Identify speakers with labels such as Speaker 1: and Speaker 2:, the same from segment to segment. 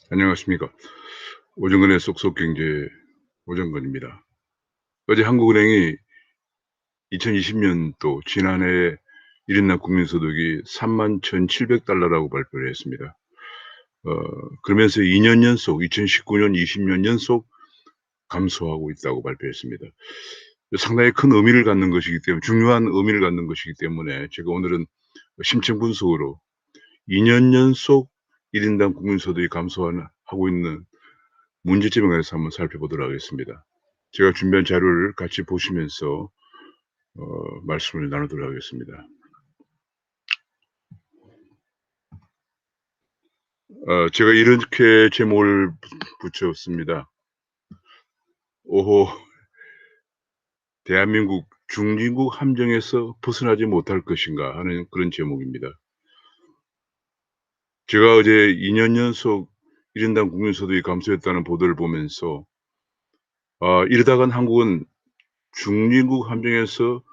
Speaker 1: 안녕하십니까. 오정근의 쏙쏙경제 오정근입니다. 어제 한국은행이 2020년도 지난해 1인당 국민소득이 31,700달러라고 발표를 했습니다. 어, 그러면서 2년 연속 2019년, 20년 연속 감소하고 있다고 발표했습니다. 상당히 큰 의미를 갖는 것이기 때문에 중요한 의미를 갖는 것이기 때문에 제가 오늘은 심층 분석으로 2년 연속 1인당 국민소득이 감소하고 있는 문제점에 관해서 한번 살펴보도록 하겠습니다. 제가 준비한 자료를 같이 보시면서 말씀을 나누도록 하겠습니다. 제가 이렇게 제목을 붙였습니다. 오호, 대한민국 중진국 함정에서 벗어나지 못할 것인가 하는 그런 제목입니다. 제가 어제 2년 연속 1인당 국민소득이 감소했다는 보도를 보면서 이러다간 한국은 중진국 함정에서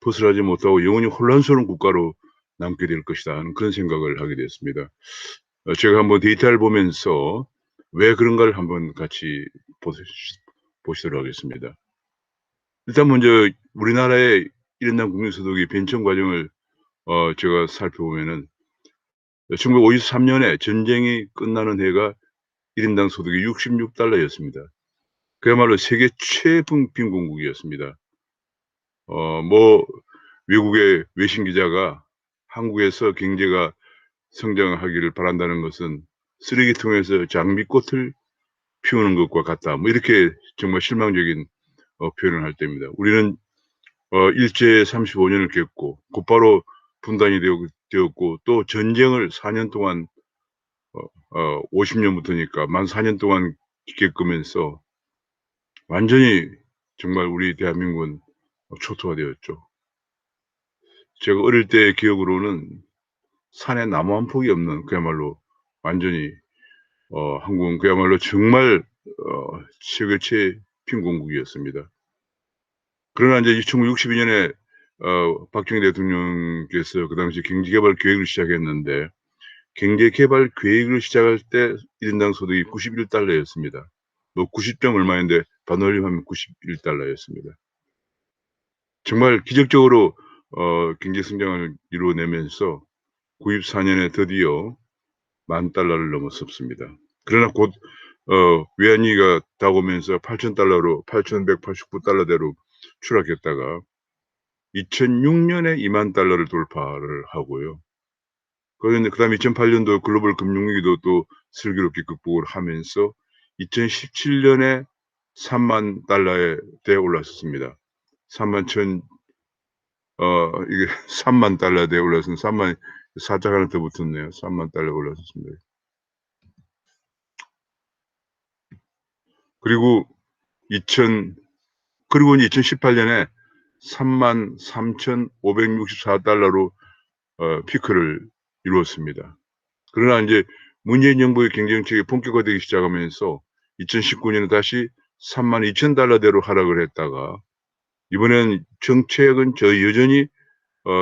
Speaker 1: 벗어나지 못하고 영원히 혼란스러운 국가로 남게 될 것이다 하는 그런 생각을 하게 됐습니다. 제가 한번 데이터를 보면서 왜 그런가를 한번 같이 보시도록 하겠습니다. 일단 먼저 우리나라의 1인당 국민소득의 변천 과정을 제가 살펴보면은 1953년에 전쟁이 끝나는 해가 1인당 소득이 66달러였습니다. 그야말로 세계 최빈곤국이었습니다. 뭐 외국의 외신 기자가 한국에서 경제가 성장하기를 바란다는 것은 쓰레기통에서 장미꽃을 피우는 것과 같다. 뭐 이렇게 정말 실망적인 표현을 할 때입니다. 우리는 일제 35년을 겪고 곧바로 분단이 되었고 또 전쟁을 4년 동안 50년부터니까 만 4년 동안 겪으면서 완전히 정말 우리 대한민국은 초토화되었죠. 제가 어릴 때 기억으로는 산에 나무 한 폭이 없는 그야말로 완전히 한국은 그야말로 정말 세계 최貧공국이었습니다. 그러나 이제 1962년에 박정희 대통령께서 그 당시 경제개발 계획을 시작했는데 경제개발 계획을 시작할 때 1인당 소득이 91달러였습니다. 뭐 90점 얼마인데 반올림하면 91달러였습니다. 정말 기적적으로 경제 성장을 이루어내면서 94년에 드디어 10,000달러를 넘어섰습니다. 그러나 곧 외환위기가 다가오면서 8,000달러로 8,189달러대로 추락했다가 2006년에 20,000달러를 돌파를 하고요. 그런데 그다음에 2008년도 글로벌 금융위기도 또 슬기롭게 극복을 하면서 2017년에 30,000달러에 대에 올랐었습니다. 31,000 이게 30,000달러대에 올랐으면 30,000 사자가 하나 더 붙었네요. 30,000달러에 올랐었습니다. 그리고 2000 그리고 이제 2018년에 33,564달러로 피크를 이루었습니다. 그러나 인제 문재인 정부의 경제정책이 본격화되기 시작하면서 2019년에 다시 32,000달러대로 하락을 했다가 이번에는 정책은 여전히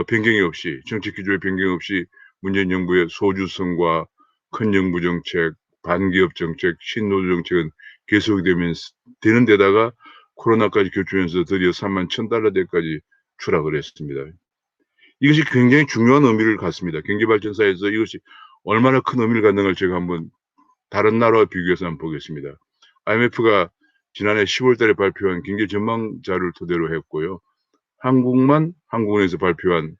Speaker 1: 변경이 없이 정책 기조의 변경 없이 문재인 정부의 소주성과 큰 정부 정책, 반기업 정책, 신노조 정책은 계속되면서 되는 데다가 코로나까지 겹치면서 드디어 31,000달러대까지 추락을 했습니다. 이것이 굉장히 중요한 의미를 갖습니다. 경제 발전사에서 이것이 얼마나 큰 의미를 갖는가를 제가 한번 다른 나라와 비교해서 한번 보겠습니다. IMF가 지난해 10월 달에 발표한 경제 전망 자료를 토대로 했고요. 한국은행에서 발표한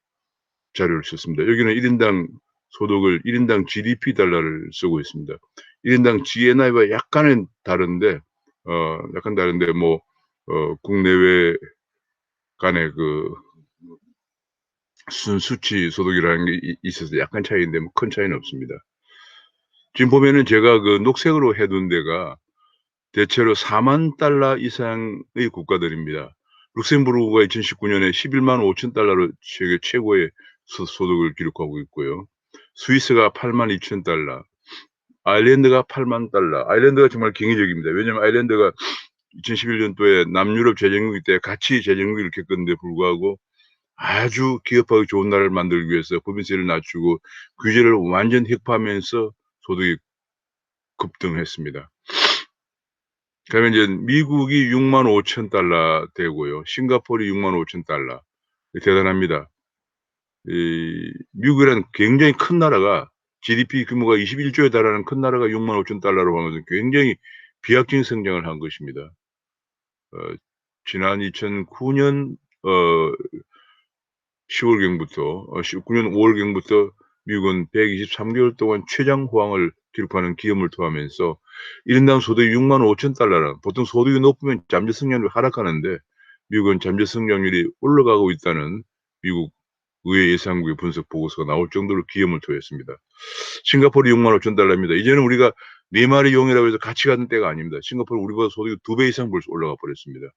Speaker 1: 자료를 썼습니다. 여기는 1인당 소득을 1인당 GDP 달러를 쓰고 있습니다. 1인당 GNI와 약간은 다른데 약간 다른데 뭐 국내외 간의 그 수치 소득이라는 게 있어서 약간 차이인데 뭐 큰 차이는 없습니다. 지금 보면은 제가 그 녹색으로 해둔 데가 대체로 40,000달러 이상의 국가들입니다. 룩셈부르크가 2019년에 115,000 달러로 세계 최고의 소득을 기록하고 있고요. 스위스가 82,000달러, 아일랜드가 80,000 달러. 아일랜드가 정말 경이적입니다. 왜냐하면 아일랜드가 2011년도에 남유럽 재정위기 때 같이 재정위기를 겪었는데 불구하고 아주 기업하기 좋은 나라를 만들기 위해서 법인세를 낮추고 규제를 완전 히 혁파하면서 소득이 급등했습니다. 그러면 이제 미국이 65,000달러 되고요. 싱가포르이 65,000달러. 대단합니다. 이 미국이라는 굉장히 큰 나라가 GDP 규모가 21조에 달하는 큰 나라가 65,000달러로 하면서 굉장히 비약적인 성장을 한 것입니다. 어 지난 2009년 10월경부터 19년 5월경부터 미국은 123개월 동안 최장 호황을 기록하는 기염을 토하면서 1 인당 소득이 65,000달러라 보통 소득이 높으면 잠재 성장률이 하락하는데 미국은 잠재 성장률이 올라가고 있다는 미국 의회 예산국의 분석 보고서가 나올 정도로 기염을 토했습니다. 싱가포르 65,000달러입니다. 이제는 우리가 4 마리 용이라고 해서 같이 가는 때가 아닙니다. 싱가포르 우리보다 소득이 2배 이상 벌써 올라가 버렸습니다.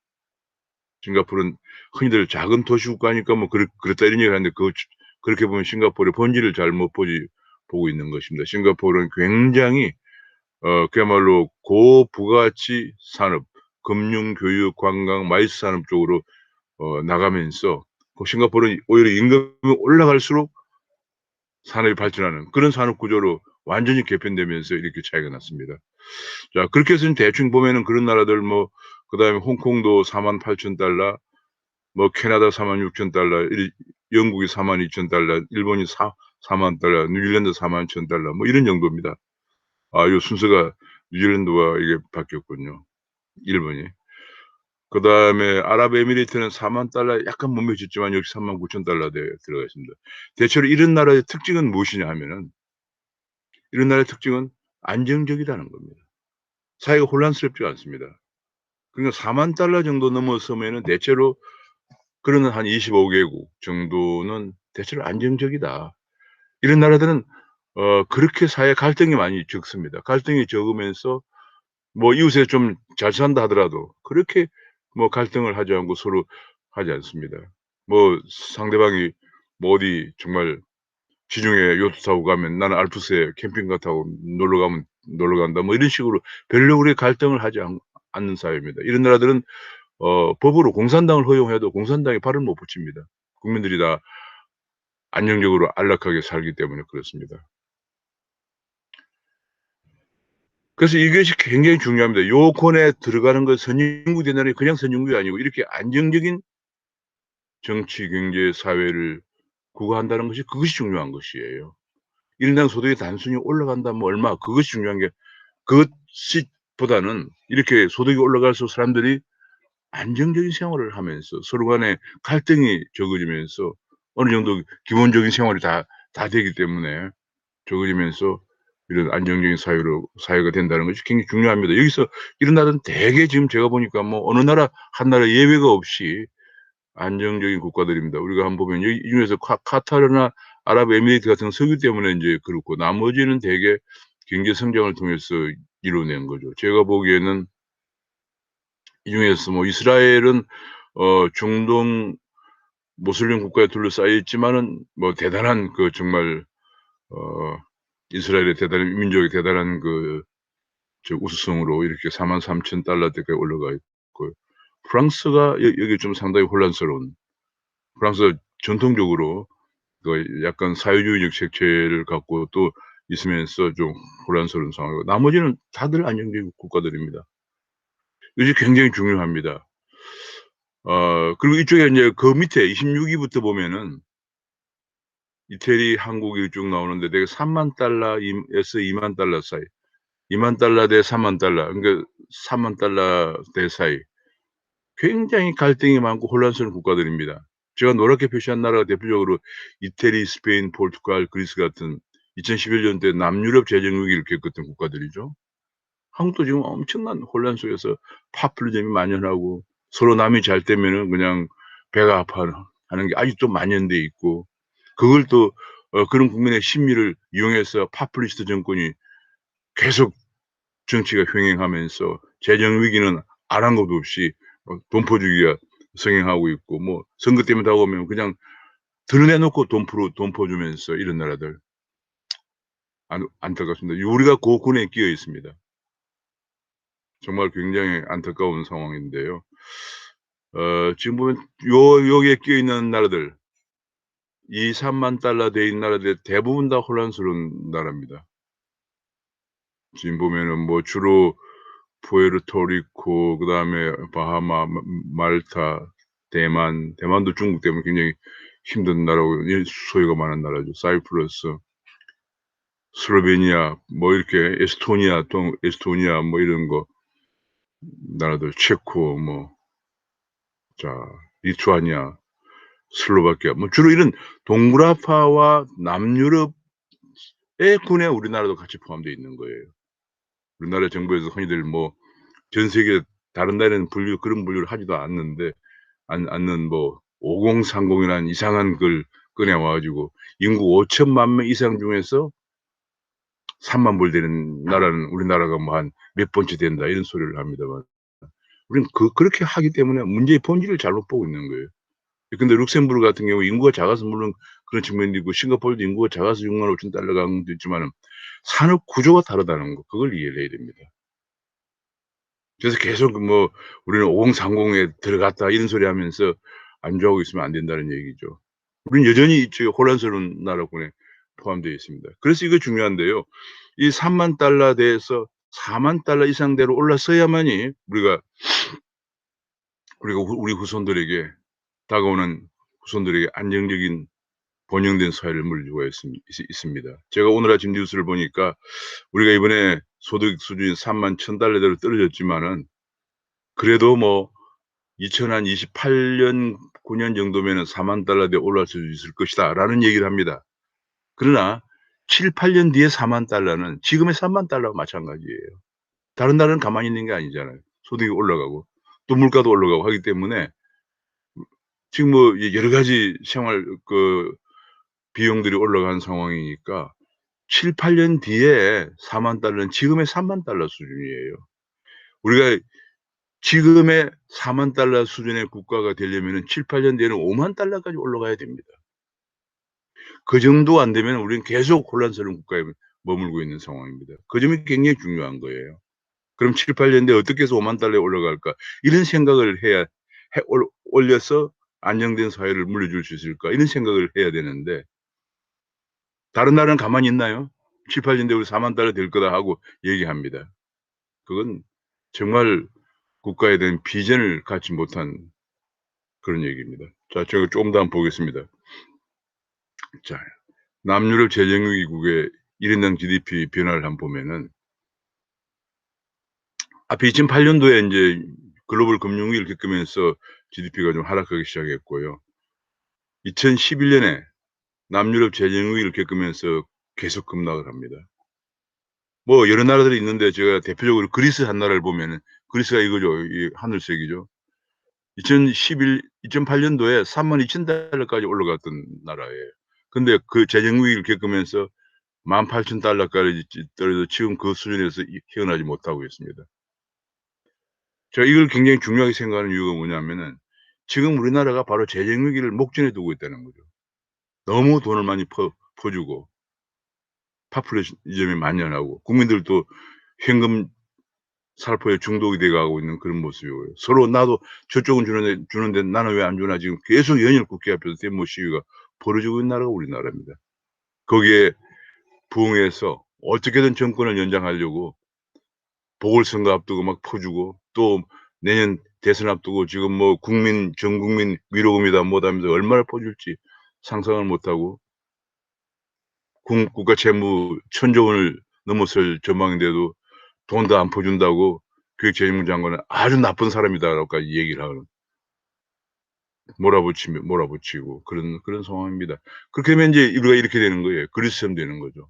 Speaker 1: 싱가포르는 흔히들 작은 도시 국가니까 뭐 그렇다 이런 얘기를 하는데 그렇게 보면 싱가포르의 본질을 잘 못 보고 있는 것입니다. 싱가포르는 굉장히 그야말로 고부가치 산업, 금융, 교육, 관광, 마이스 산업 쪽으로 나가면서 싱가포르는 오히려 임금이 올라갈수록 산업이 발전하는 그런 산업 구조로 완전히 개편되면서 이렇게 차이가 났습니다. 자 그렇게 해서 대충 보면은 그런 나라들 뭐 그다음에 홍콩도 48,000달러 뭐 캐나다 46,000달러 영국이 42,000달러 일본이 4만 달러 뉴질랜드 41,000달러 뭐 이런 정도입니다. 요 순서가 뉴질랜드와 이게 바뀌었군요, 일본이. 그다음에 아랍에미리트는 4만 달러 약간 몸매 짙지만 역시 39,000달러 대 들어가 있습니다. 대체로 이런 나라의 특징은 무엇이냐 하면은 이런 나라의 특징은 안정적이라는 겁니다. 사회가 혼란스럽지가 않습니다. 그러니까 4만 달러 정도 넘어서면은 대체로 그러는 한 25 개국 정도는 대체로 안정적이다. 이런 나라들은 그렇게 사회 갈등이 많이 적습니다. 갈등이 적으면서 뭐 이웃에 좀 잘 산다 하더라도 그렇게 뭐 갈등을 하지 않고 서로 하지 않습니다. 뭐 상대방이 뭐 어디 정말 지중해 요트 타고 가면 나는 알프스에 캠핑카 타고 놀러 간다 뭐 이런 식으로 별로 그렇게 갈등을 하지 않는 사회입니다. 이런 나라들은 법으로 공산당을 허용해도 공산당이 발을 못 붙입니다. 국민들이 다 안정적으로 안락하게 살기 때문에 그렇습니다. 그래서 이것이 굉장히 중요합니다. 요건에 들어가는 것 선진국이 된다는 게 그냥 선진국이 아니고 이렇게 안정적인 정치, 경제, 사회를 구가한다는 것이 그것이 중요한 것이에요. 일당 소득이 단순히 올라간다 뭐 얼마 그것이 중요한 게 그것이 보다는 이렇게 소득이 올라갈수록 사람들이 안정적인 생활을 하면서 서로 간에 갈등이 적어지면서 어느 정도 기본적인 생활이 다 되기 때문에 적어지면서 이런 안정적인 사회가 된다는 것이 굉장히 중요합니다. 여기서 이런 나라는 대개 지금 제가 보니까 뭐 어느 나라 한 나라 예외가 없이 안정적인 국가들입니다. 우리가 한번 보면 여기 이 중에서 카타르나 아랍에미리트 같은 석유 때문에 인제 그렇고 나머지는 대개 경제 성장을 통해서 이뤄낸 거죠. 제가 보기에는 이 중에서 뭐 이스라엘은 중동 모슬림 국가에 둘러싸여 있지만은 뭐 대단한 그 정말 어 이스라엘의 대단한 민족의 대단한 그 우수성으로 이렇게 43,000달러대까지 올라가 있고요. 프랑스가 여기 좀 상당히 혼란스러운 프랑스가 전통적으로 그 약간 사회주의적 색채를 갖고 또 있으면서 좀 혼란스러운 상황이고 나머지는 다들 안정적인 국가들입니다. 이게 굉장히 중요합니다. 그리고 이쪽에 인제 그 밑에 26 위부터 보면은 이태리, 한국이 쭉 나오는데 되게 30,000달러 에서 20,000달러 사이 20,000달러 대 30,000달러 그러니까 30,000달러대 사이 굉장히 갈등이 많고 혼란스러운 국가들입니다. 제가 노랗게 표시한 나라가 대표적으로 이태리, 스페인, 포르투갈, 그리스 같은 2011년대 남유럽 재정 위기를 겪었던 국가들이죠. 한국도 지금 엄청난 혼란 속에서 파퓰리즘이 만연하고 서로 남이 잘 되면은 그냥 배가 아파하는 게 아직도 만연돼 있고 그걸 또 그런 국민의 심리를 이용해서 파퓰리스트 정권이 계속 정치가 횡행하면서 재정 위기는 아랑곳 없이 돈퍼주기가 성행하고 있고 뭐 선거 때문에 다가오면 그냥 드러내 놓고 돈 퍼주면서 이런 나라들 안타깝습니다. 우리가 그 군에 끼어 있습니다. 정말 굉장히 안타까운 상황인데요. 지금 보면 여기에 끼어 있는 나라들 2-3만 달러 돼 있는 나라들 대부분 다 혼란스러운 나라입니다. 지금 보면은 뭐 주로 푸에르토리코 그다음에 바하마, 말타, 대만도 중국 때문에 굉장히 힘든 나라고 소요가 많은 나라죠. 사이프러스, 슬로베니아 뭐 이렇게 에스토니아 뭐 이런 거 나라들 체코 뭐 자 리투아니아, 슬로바키아 뭐 주로 이런 동구라파와 남유럽의 군에 우리나라도 같이 포함되어 있는 거예요. 우리나라 정부에서 흔히들 뭐 전 세계 다른 나라에는 그런 분류를 하지도 않는데 않는 뭐 5030이라는 이상한 걸 꺼내 와 가지고 인구 5천만 명 이상 중에서 3만 불 되는 나라는 우리나라가 뭐 한 몇 번째 된다 이런 소리를 합니다만 우리는 그렇게 하기 때문에 문제의 본질을 잘못 보고 있는 거예요. 근데 룩셈부르크 같은 경우 인구가 작아서 물론 그런 측면도 있고 싱가포르도 인구가 작아서 65,000 달러가 한 것도 있지만은 산업 구조가 다르다는 거 그걸 이해를 해야 됩니다. 그래서 계속 뭐 우리는 5030에 들어갔다 이런 소리 하면서 안주하고 있으면 안 된다는 얘기죠. 우리는 여전히 이쪽에 혼란스러운 나라군에 포함되어 있습니다. 그래서 이거 중요한데요. 이 3만 달러 대에서 4만 달러 이상대로 올라서야만이 우리가 우리 후손들에게 다가오는 후손들에게 안정적인 번영된 사회를 물리고 있습니다. 제가 오늘 아침 뉴스를 보니까 우리가 이번에 소득 수준이 31,000달러대로 떨어졌지만은 그래도 뭐 2028년 9년 정도면은 4만 달러대에 올라갈 수 있을 것이다라는 얘기를 합니다. 그러나 7-8년 뒤에 4만 달러는 지금의 3만 달러와 마찬가지예요. 다른 나라는 가만히 있는 게 아니잖아요. 소득이 올라가고 또 물가도 올라가고 하기 때문에 지금 뭐 여러 가지 생활 비용들이 올라간 상황이니까 7-8년 뒤에 4만 달러는 지금의 3만 달러 수준이에요. 우리가 지금의 4만 달러 수준의 국가가 되려면은 7-8년 뒤에는 5만 달러까지 올라가야 됩니다. 그 정도 안 되면 우리는 계속 혼란스러운 국가에 머물고 있는 상황입니다. 그 점이 굉장히 중요한 거예요. 그럼 7-8년 뒤에 어떻게 해서 5만 달러에 올라갈까? 이런 생각을 해야 올려서 '안정된 사회를 물려줄 수 있을까?' 이런 생각을 해야 되는데 다른 나라는 가만히 있나요? 7-8년 뒤에 우리 4만 달러 될 거다 하고 얘기합니다. 그건 정말 국가에 대한 비전을 갖지 못한 그런 얘기입니다. 자 제가 조금 더 한번 보겠습니다. 자 남유럽 재정유기국의 1 인당 GDP 변화를 한번 보면은 앞에 2008 년도에 인제 글로벌 금융위기를 겪으면서 GDP가 좀 하락하기 시작했고요. 2011 년에 남유럽 재정위기를 겪으면서 계속 급락을 합니다. 뭐 여러 나라들이 있는데 제가 대표적으로 그리스 한 나라를 보면은 그리스가 이거죠. 이 하늘색이죠. 2008 년도에 32,000 달러까지 올라갔던 나라예요. 근데 그 재정 위기를 겪으면서 18,000 달러까지 떨어져 지금 그 수준에서 헤어나지 못하고 있습니다. 제가 이걸 굉장히 중요하게 생각하는 이유가 뭐냐면은 지금 우리나라가 바로 재정 위기를 목전에 두고 있다는 거죠. 너무 돈을 많이 퍼주고 파퓰리즘이 만연하고 국민들도 현금 살포에 중독이 돼 가고 있는 그런 모습이고요. 서로 나도 저쪽은 주는데 나는 왜 안 주나 지금 계속 연일 국회 앞에서 데모 시위가 벌어지고 있는 나라가 우리나라입니다. 거기에 부응해서 어떻게든 정권을 연장하려고 보궐선거 앞두고 막 퍼주고 또 내년 대선 앞두고 지금 뭐 전 국민 위로금이다 뭐다 하면서 얼마나 퍼줄지 상상을 못하고 국가 채무 1,000조 원을 넘어설 전망인데도 돈도 안 퍼준다고 기획재정부 장관은 "아주 나쁜 사람이다."라고까지 얘기를 하는 몰아붙이고 그런 상황입니다. 그렇게 되면 인제 우리가 이렇게 되는 거예요. 그리스처럼 되는 거죠.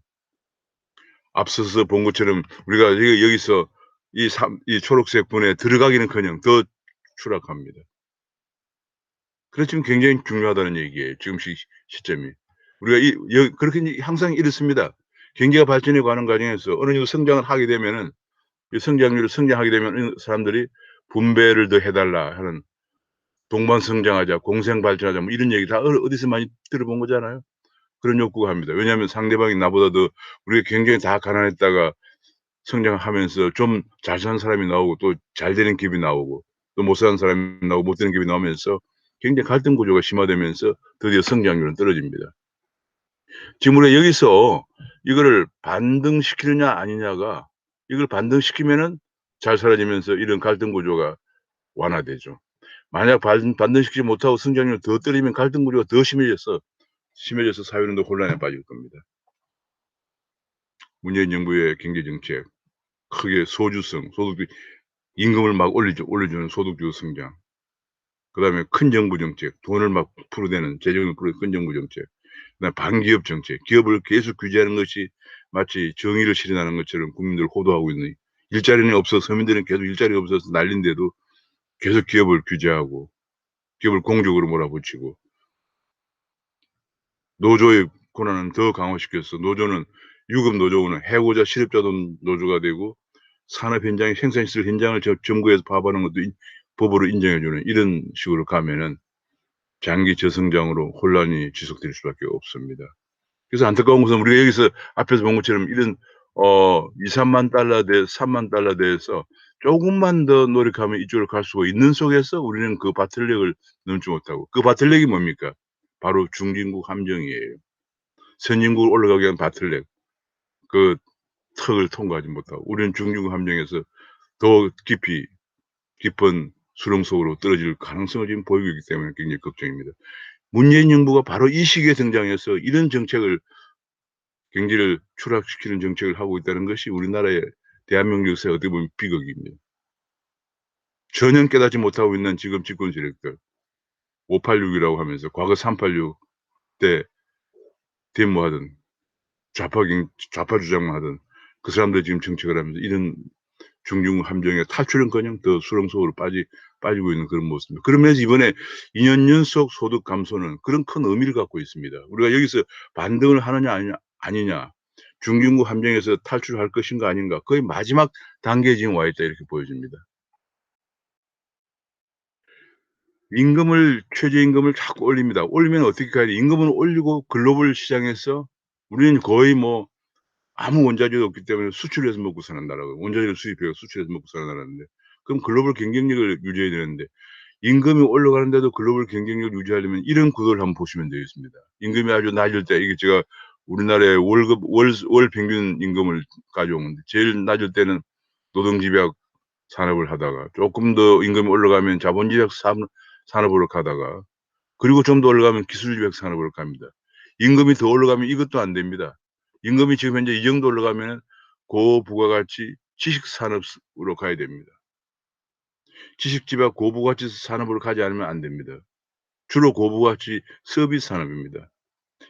Speaker 1: 앞서서 본 것처럼 우리가 여기서 이 초록색 분에 들어가기는커녕 더 추락합니다. 그래서 지금 굉장히 중요하다는 얘기예요, 지금 시점이. 우리가 그렇게 인제 항상 이렇습니다. 경제가 발전해 가는 과정에서 어느 정도 성장을 하게 되면은 이 성장률을 성장하게 되면 사람들이 "분배를 더 해 달라." 하는 "동반성장하자. 공생발전하자." 뭐 이런 얘기 다 어디서 많이 들어본 거잖아요. 그런 욕구가 합니다. 왜냐하면 상대방이 나보다 더 우리가 굉장히 다 가난했다가 성장하면서 좀 잘 사는 사람이 나오고 또 잘 되는 기업이 나오고 또 못 사는 사람이 나오고 못 되는 기업이 나오면서 굉장히 갈등 구조가 심화되면서 드디어 성장률은 떨어집니다. 지금 우리가 여기서 이거를 반등시키느냐 아니냐가 이걸 반등시키면은 잘 사라지면서 이런 갈등 구조가 완화되죠. 만약 반등시키지 못하고 성장률을 더 떨어지면 갈등 구조가 더 심해져서 사회는 더 혼란에 빠질 겁니다. 문재인 정부의 경제 정책 크게 소주성, 소득 임금을 막 올려주는 소득주도 성장. 그다음에 큰 정부 정책, 돈을 막 풀어대는 재정을 풀어대는 큰 정부 정책. 그다음에 반기업 정책, 기업을 계속 규제하는 것이 마치 정의를 실현하는 것처럼 국민들을 호도하고 있는, 일자리는 없어서 서민들은 계속 일자리가 없어서 난린데도 계속 기업을 규제하고 기업을 공적으로 몰아붙이고, 노조의 권한은 더 강화시켰어. 노조는 유급 노조는 해고자 실업자도 노조가 되고, 산업 현장의 생산시설 현장을 정부에서 파업하는 것도 법으로 인정해 주는 이런 식으로 가면은 장기 저성장으로 혼란이 지속될 수밖에 없습니다. 그래서 안타까운 것은 우리가 여기서 앞에서 본 것처럼 이런 2-3만 달러 대 3만 달러 대에서 조금만 더 노력하면 이쪽으로 갈 수가 있는 속에서 우리는 그 바틀렉을 넘지 못하고, 그 바틀렉이 뭡니까? 바로 중진국 함정이에요. 선진국을 올라가기 위한 바틀렉. 그 턱을 통과하지 못하고 우리는 중진국 함정에서 더 깊은 수렁 속으로 떨어질 가능성을 지금 보이고 있기 때문에 굉장히 걱정입니다. 문재인 정부가 바로 이 시기에 등장해서 이런 정책을, 경제를 추락시키는 정책을 하고 있다는 것이 우리나라의 대한민국 역사에 어떻게 보면 비극입니다. 전혀 깨닫지 못하고 있는 지금 집권 세력들, 586이라고 하면서 과거 386 때 데모하던 좌파 주장만 하던 그 사람들이 지금 정책을 하면서 이런 중증 함정에 탈출은커녕 더 수렁 속으로 빠지고 있는 그런 모습입니다. 그러면서 이번에 2년 연속 소득 감소는 그런 큰 의미를 갖고 있습니다. 우리가 여기서 반등을 하느냐 아니냐, 중진국 함정에서 탈출할 것인가 아닌가, 거의 마지막 단계에 지금 와 있다 이렇게 보여집니다. 최저임금을 자꾸 올립니다. 올리면 어떻게 가야 돼? 임금은 올리고 글로벌 시장에서 우리는 거의 뭐 아무 원자재도 없기 때문에 수출해서 먹고 사는 나라고, 원자재를 수입해서 수출해서 먹고 사는 나라인데, 그럼 글로벌 경쟁력을 유지해야 되는데 임금이 올라가는데도 글로벌 경쟁력을 유지하려면 이런 구도를 한번 보시면 되겠습니다. 임금이 아주 낮을 때, 이게 제가 우리나라의 월 평균 임금을 가져오는데, 제일 낮을 때는 노동집약 산업을 하다가 쪼끔 더 임금이 올라가면 자본집약 산업으로 가다가, 그리고 좀 더 올라가면 기술집약 산업으로 갑니다. 임금이 더 올라가면 이것도 안 됩니다. 임금이 지금 현재 이 정도 올라가면은 고부가가치 지식 산업으로 가야 됩니다. 지식집약 고부가치 산업으로 가지 않으면 안 됩니다. 주로 고부가치 서비스 산업입니다.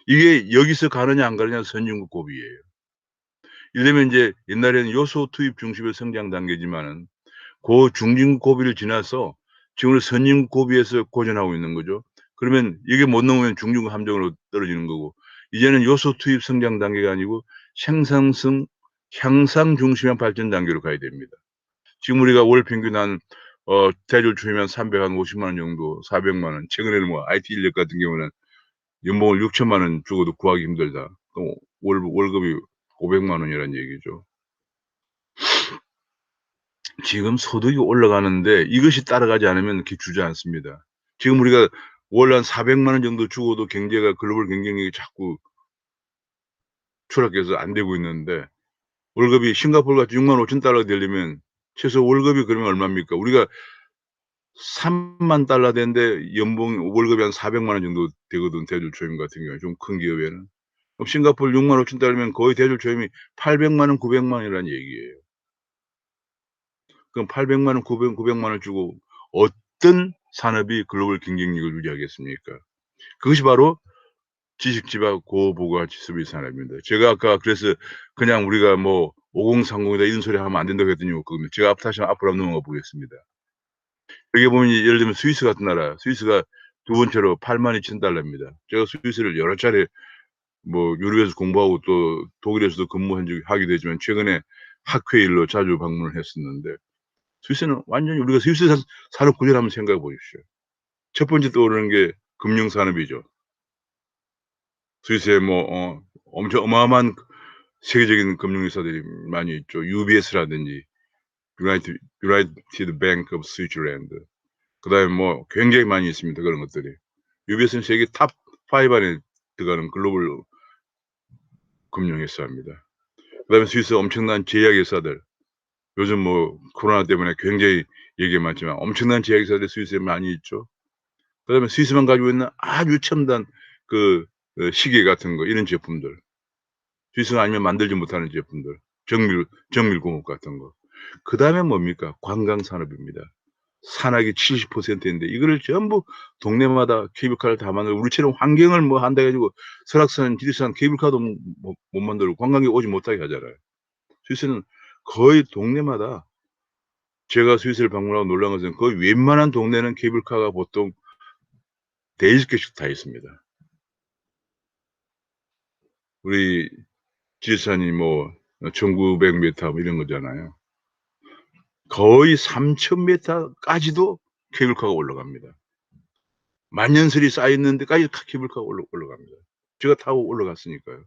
Speaker 1: 이게 여기서 가느냐 안 가느냐는 선진국 고비예요. 이러면 인제 옛날에는 요소 투입 중심의 성장 단계지만은 고 중진국 고비를 지나서 지금은 선진국 고비에서 고전하고 있는 거죠. 그러면 이게 못 넘으면 중진국 함정으로 떨어지는 거고, 이제는 요소 투입 성장 단계가 아니고 생산성 향상 중심의 발전 단계로 가야 됩니다. 지금 우리가 월 평균 대졸 초이면 350만 원 정도, 400만 원. 최근에는 뭐 IT 인력 같은 경우는 연봉을 6천만 원 주고도 구하기 힘들다. 또 월급이 500만 원이라는 얘기죠. 지금 소득이 올라가는데 이것이 따라가지 않으면 기주지 않습니다. 지금 우리가 월 한 400만 원 정도 주고도 경제가, 글로벌 경쟁력이 자꾸 추락해서 안 되고 있는데, 월급이 싱가포르 같이 6만 5천 달러가 되려면 최소 월급이 그러면 얼마입니까? 우리가 3만 달러 되는데 월급이 한 400만 원 정도 되거든, 대졸 초임 같은 경우에 좀 큰 기업에는. 그럼 싱가포르 6만 5천 달러면 거의 대졸 초임이 800만 원, 900만 원이라는 얘기예요. 그럼 800만 원, 900만 원 주고 어떤 산업이 글로벌 경쟁력을 유지하겠습니까? 그것이 바로 지식집약 고부가치 서비스 산업입니다. 제가 아까 그래서 그냥 우리가 뭐 5030이다 이런 소리 하면 안 된다고 했더니 그겁니다. 제가 다시 앞으로 한번 넘어가 보겠습니다. 여기 보면 예를 들면 스위스 같은 나라, 스위스가 두 번째로 82,000 달러입니다. 제가 스위스를 여러 차례 뭐 유럽에서 공부하고 또 독일에서도 근무한 적이 하기도 했지만 최근에 학회 일로 자주 방문을 했었는데, 스위스는 완전히, 우리가 스위스 산업 구조를 한번 생각해 보십시오. 첫 번째 떠오르는 게 금융 산업이죠. 스위스에 뭐 엄청 어마어마한 세계적인 금융회사들이 많이 있죠. UBS라든지 유나이티드 뱅크 오브 스위tzerland. 그다음에 뭐 굉장히 많이 있습니다, 그런 것들이. UBS는 세계 탑 5 안에 들어가는 글로벌 금융회사입니다. 그다음에 스위스 엄청난 제약회사들, 요즘 뭐 코로나 때문에 굉장히 얘기가 많지만 엄청난 제약사들이 스위스에 많이 있죠. 그다음에 스위스만 가지고 있는 아주 첨단 그 시계 같은 거 이런 제품들. 스위스가 아니면 만들지 못하는 제품들. 정밀 공업 같은 거. 그다음에 뭡니까? 관광 산업입니다. 산악이 70% 인데 이거를 전부 동네마다 케이블카를 다 만들고 우리처럼 환경을 뭐 한다 해 가지고 설악산, 지리산 케이블카도 못 만들고 관광객 오지 못하게 하잖아요. 스위스는 거의 동네마다 제가 스위스를 방문하고 놀란 것은 거의 웬만한 동네는 케이블카가 보통 대여섯 개씩 다 있습니다. 우리 지리산이 뭐 1900 미터 뭐 이런 거잖아요. 거의 3000 미터까지도 케이블카가 올라갑니다. 만년설이 쌓여 있는 데까지 케이블카가 올라갑니다. 제가 타고 올라갔으니까요.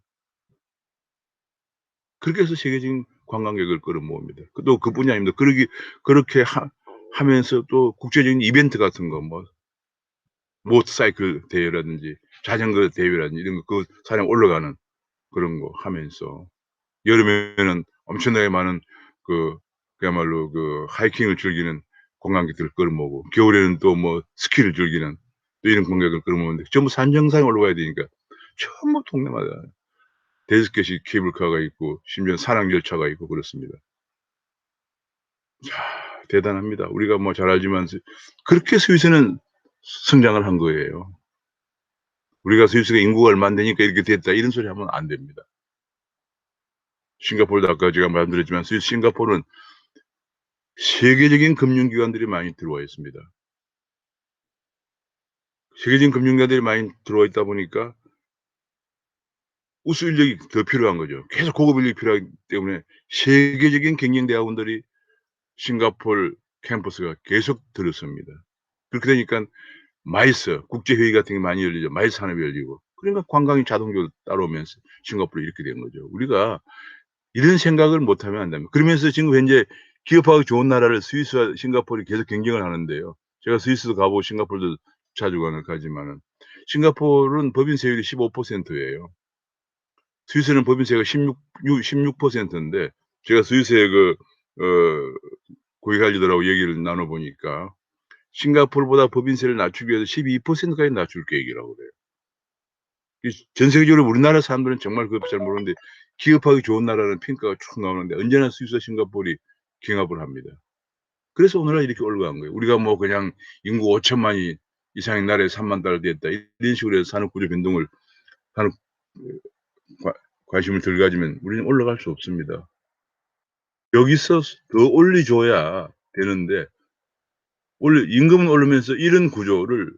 Speaker 1: 그렇게 해서 세계적인 관광객을 끌어모읍니다. 또 그뿐이 아닙니다. 그렇게 하면서 또 국제적인 이벤트 같은 거 뭐 모터사이클 대회라든지 자전거 대회라든지 이런 거 그 산에 올라가는 그런 거 하면서 여름에는 엄청나게 많은 그 그야말로 그 하이킹을 즐기는 관광객들을 끌어모으고 겨울에는 또 뭐 스키를 즐기는 또 이런 관광객을 끌어모으는데 전부 산 정상에 올라가야 되니까 전부 동네마다 5 개씩 케이블카가 있고 심지어 산악 열차가 있고 그렇습니다. 자 대단합니다. 우리가 뭐 잘 알지만 그렇게 스위스는 성장을 한 거예요. 우리가 스위스가 인구가 얼마 안 되니까 이렇게 됐다 이런 소리 하면 안 됩니다. 싱가포르도 아까 제가 말씀드렸지만 싱가포르는 세계적인 금융기관들이 많이 들어와 있습니다. 세계적인 금융기관들이 많이 들어와 있다 보니까 우수 인력이 더 필요한 거죠. 계속 고급 인력이 필요하기 때문에 세계적인 경영 대학원들이 싱가포르 캠퍼스가 계속 들어섭니다. 그렇게 되니깐 마이스 국제회의 같은 게 많이 열리죠. 마이스 산업이 열리고. 그러니까 관광이 자동적으로 따라오면서 싱가포르 이렇게 된 거죠. 우리가 이런 생각을 못하면 안 됩니다. 그러면서 지금 현재 기업하기 좋은 나라를 스위스와 싱가포르이 계속 경쟁을 하는데요. 제가 스위스도 가 보고 싱가포르도 자주 가지만은 싱가포르는 법인세율이 15% 예요. 스위스는 법인세가 16% 인데 제가 스위스의 어 고위 관리들하고 얘기를 나눠 보니까 싱가포르보다 법인세를 낮추기 위해서 12% 까지 낮출 계획이라고 그래요. 전 세계적으로 우리나라 사람들은 정말 그거 잘 모르는데 기업하기 좋은 나라는 평가가 쭉 나오는데 언제나 스위스와 싱가포르이 경합을 합니다. 그래서 오늘날 이렇게 올라간 거예요. 우리가 뭐 그냥 인구 5천만이 이상의 나라에 3만 달러 됐다 이런 식으로 해서 산업 구조 변동을 하는 관 관심을 덜 가지면 우리는 올라갈 수 없습니다. 여기서 더 올려 줘야 되는데 임금은 오르면서 이런 구조를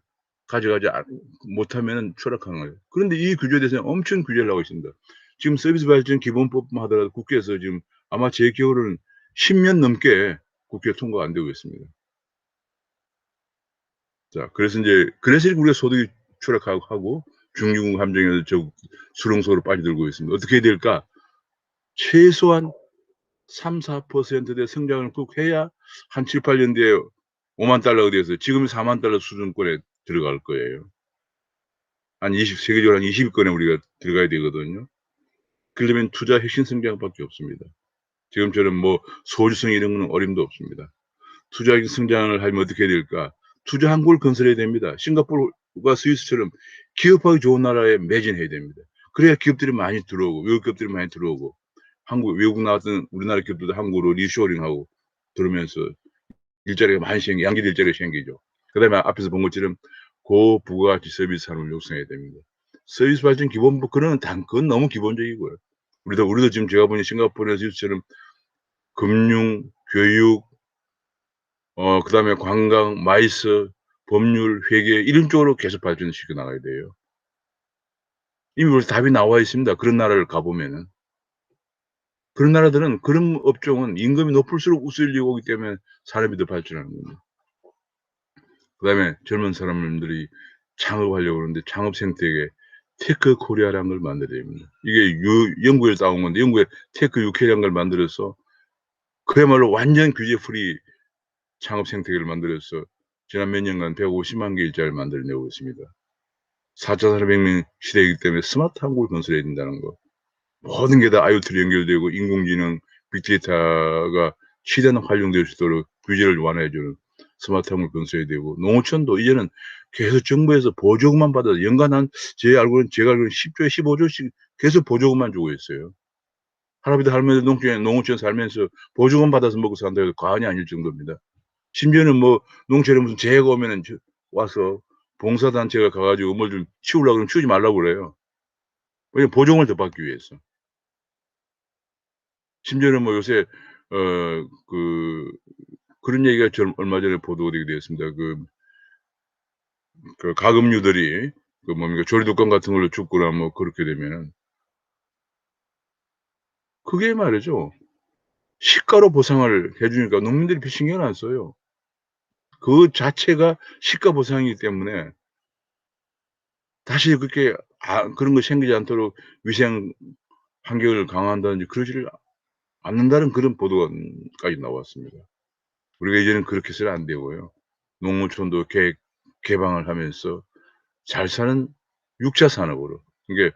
Speaker 1: 가져가지 못하면은 추락하는 거예요. 그런데 이 구조에 대해서는 엄청 규제를 하고 있습니다. 지금 서비스 발전 기본법만 하더라도 국회에서 지금 아마 제 기억으로는 10년 넘게 국회에 통과가 안 되고 있습니다. 자 그래서 인제 그래서 우리가 소득이 추락하고 중증 함정에서 수렁속으로 빠져들고 있습니다. 어떻게 해야 될까? 최소한 3~4%대 성장을 꼭 해야 한 7~8년 뒤에 5만 달러가 돼서 지금 4만 달러 수준권에 들어갈 거예요. 한 20 세계적으로 한 20 위권에 우리가 들어가야 되거든요. 그러려면 투자 핵심 성장밖에 없습니다. 지금처럼 뭐 소주성 이런 거는 어림도 없습니다. 투자적 성장을 하려면 어떻게 해야 될까? 투자 항구를 건설해야 됩니다. 싱가포르가 스위스처럼 기업하기 좋은 나라에 매진해야 됩니다. 그래야 기업들이 많이 들어오고 외국 기업들이 많이 들어오고 외국 나왔던 우리나라 기업들도 한국으로 리쇼링하고 들어오면서 일자리가 많이 양질 일자리가 생기죠. 그다음에 앞에서 본 것처럼 고부가가치 서비스 산업을 육성해야 됩니다. 서비스 발전 기본부 그건 너무 기본적이고요. 우리도 지금 제가 보니 싱가포르나 스위스처럼 금융, 교육 그다음에 관광, 마이스, 법률, 회계 이런 쪽으로 계속 발전시켜 나가야 돼요. 이미 벌써 답이 나와 있습니다, 그런 나라를 가 보면은. 그런 나라들은 그런 업종은 임금이 높을수록 우수인력이 오기 때문에 산업이 더 발전하는 겁니다. 그다음에 젊은 사람들이 창업하려고 그러는데 창업 생태계 테크 코리아라는 걸 만들어야 됩니다. 이게 영국에서 따온 건데 영국에 테크 UK라는 걸 만들어서 그야말로 완전 규제 프리 창업 생태계를 만들어서 지난 몇 년간 150만 개 일자리를 만들어내고 있습니다. 4차 산업혁명 시대이기 때문에 스마트 한국을 건설해야 된다는 거. 모든 게 다 IoT로 연결되고 인공지능, 빅데이터가 최대한 활용될 수 있도록 규제를 완화해 주는 스마트함을 건설해야 되고, 농어촌도 이제는 계속 정부에서 보조금만 받아서 연간 한 제가 알고는 10조에 15조씩 계속 보조금만 주고 있어요. 할아버지 할머니들 농어촌에 살면서 보조금 받아서 먹고 산다고 해도 과언이 아닐 정도입니다. 심지어는 뭐 농촌에 무슨 재해가 오면은 와서 봉사단체가 가 가지고 뭘 좀 치우려고 그러면 치우지 말라고 그래요. 왜냐면 보조금을 더 받기 위해서. 심지어는 뭐 요새 그 그런 얘기가 얼마 전에 보도되게 되었습니다. 그 가금류들이 그 뭡니까 조리독감 같은 걸로 죽거나 뭐 그렇게 되면은 그게 말이죠. 시가로 보상을 해 주니까 농민들이 별 신경을 안 써요. 그 자체가 시가 보상이기 때문에 다시 그렇게 그런 거 생기지 않도록 위생 환경을 강화한다든지 그러지를 않는다는 그런 보도까지 나왔습니다. 우리가 이제는 그렇게 해서는 안 되고요. 농어촌도 개방을 하면서 잘 사는 6차 산업으로, 이게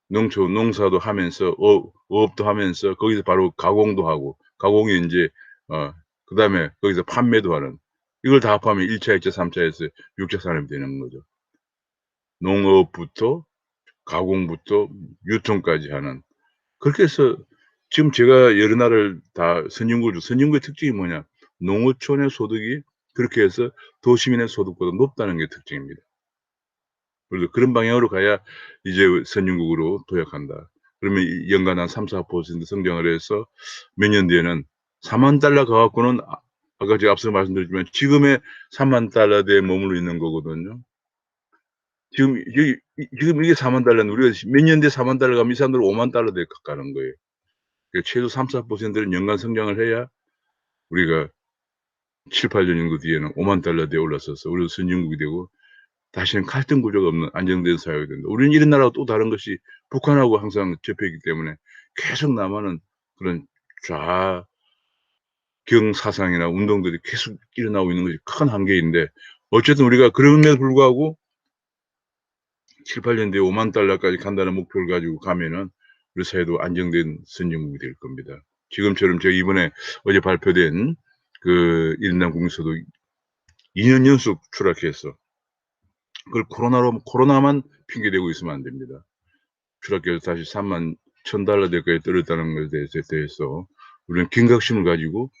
Speaker 1: 농사도 하면서 어업도 하면서 거기서 바로 가공도 하고, 가공이 인제 그다음에 거기서 판매도 하는, 이걸 다 합하면 1 차, 2 차, 3 차에서 6차 산업이 되는 거죠. 농업부터 가공부터 유통까지 하는. 그렇게 해서 지금 제가 여러 나라를 다 선진국의 특징이 뭐냐? 농어촌의 소득이 그렇게 해서 도시민의 소득보다 높다는 게 특징입니다. 그래서 그런 방향으로 가야 이제 선진국으로 도약한다. 그러면 이 연간 한 3~4% 성장을 해서 몇 년 뒤에는 4만 달러 가 갖고는 아까 제가 앞서 말씀드렸지만 지금의 3만 달러대에 머물러 있는 거거든요. 지금 이게 4만 달러인데 우리가 몇 년 뒤에 4만 달러 가면 이 사람들은 5만 달러대에 가는 거예요. 그러니까 최소 3~4%는 연간 성장을 해야 우리가 7~8년 정도 뒤에는 5만 달러대에 올라서서 우리도 선진국이 되고 다시는 갈등 구조가 없는 안정된 사회가 된다. 우리는 이런 나라하고 또 다른 것이 북한하고 항상 접해 있기 때문에 계속 남하는 그런 좌경 사상이나 운동들이 계속 일어나고 있는 것이 큰 한계인데, 어쨌든 우리가 그럼에도 불구하고 7~8년 뒤에 5만 달러까지 간다는 목표를 가지고 가면은 우리 사회도 안정된 선진국이 될 겁니다. 지금처럼 제가 이번에 어제 발표된 그 1 인당 국민소득 2년 연속 추락해서, 그걸 코로나만 핑계 대고 있으면 안 됩니다. 추락해서 다시 31,000달러대까지 떨어졌다는 것에 대해서 우리는 경각심을 가지고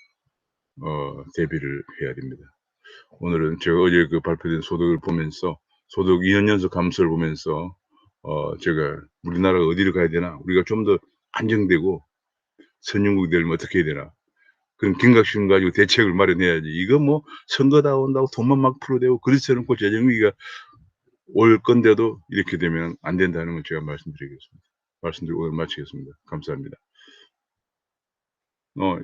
Speaker 1: 대비를 해야 됩니다. 오늘은 제가 어제 그 발표된 소득을 보면서, 소득 2년 연속 감소를 보면서 제가 '우리나라가 어디로 가야 되나? 우리가 좀 더 안정되고 선진국이 되려면 어떻게 해야 되나?' 그런 경각심을 가지고 대책을 마련해야지, 이거 뭐 선거 다가온다고 돈만 막 풀어대고 그렇지 않고 재정 위기가 올 건데도 이렇게 되면 안 된다는 걸 제가 말씀드리고 오늘 마치겠습니다. 감사합니다. 어